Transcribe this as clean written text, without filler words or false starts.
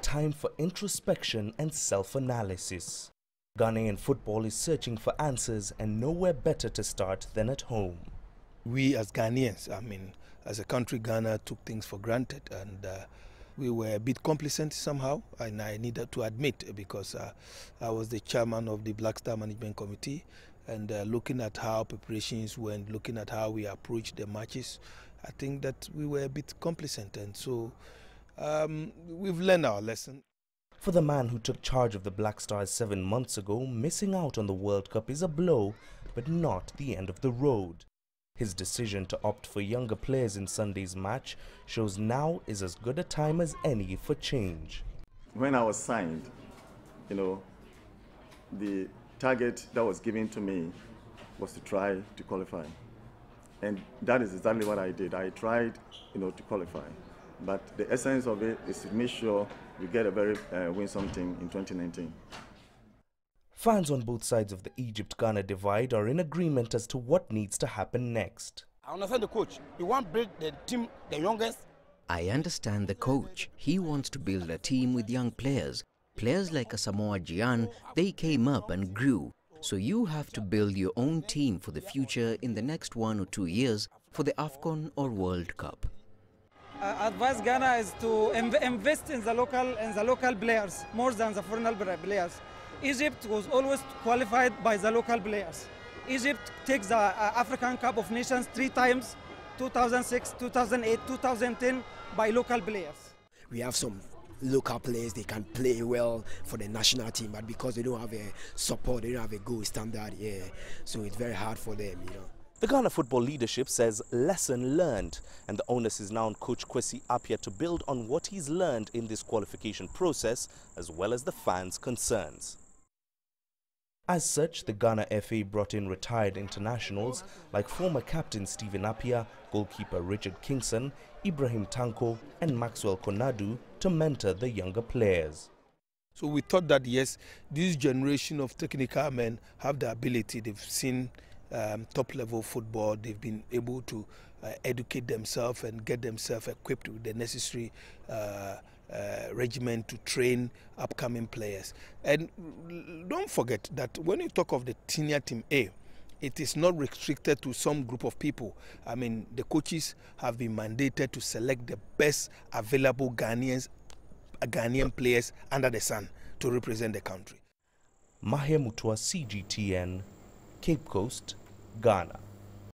time for introspection and self-analysis. Ghanaian football is searching for answers, and nowhere better to start than at home. We as Ghanaians, as a country, Ghana took things for granted, and we were a bit complacent somehow, and I needed to admit, because I was the chairman of the Black Star Management Committee, and looking at how preparations went, looking at how we approached the matches, I think that we were a bit complacent, and so we've learned our lesson. For the man who took charge of the Black Stars 7 months ago, missing out on the World Cup is a blow, but not the end of the road. His decision to opt for younger players in Sunday's match shows now is as good a time as any for change. When I was signed, the target that was given to me was to try to qualify. And that is exactly what I did. I tried, to qualify. But the essence of it is to make sure we get win something in 2019. Fans on both sides of the Egypt-Ghana divide are in agreement as to what needs to happen next. I understand the coach. He wants to build the team, the youngest. I understand the coach. He wants to build a team with young players. Players like Asamoah Gyan, they came up and grew. So you have to build your own team for the future in the next 1 or 2 years for the AFCON or World Cup. Advise Ghana is to invest in the local players more than the foreign players. Egypt was always qualified by the local players. Egypt takes the African Cup of Nations 3 times, 2006, 2008, 2010, by local players. We have some local players, they can play well for the national team, but because they don't have a support, they don't have a goal standard, so it's very hard for them, The Ghana football leadership says lesson learned, and the onus is now on Coach Kwesi Appiah to build on what he's learned in this qualification process, as well as the fans' concerns. As such, the Ghana FA brought in retired internationals like former captain Stephen Appiah, goalkeeper Richard Kingson, Ibrahim Tanko and Maxwell Konadu to mentor the younger players. So we thought that, yes, this generation of technical men have the ability. They've seen top-level football. They've been able to educate themselves and get themselves equipped with the necessary regimen to train upcoming players. And don't forget that when you talk of the senior team A, it is not restricted to some group of people. The coaches have been mandated to select the best available Ghanaian players under the sun to represent the country. Mahia, Mutua, CGTN, Cape Coast, Ghana.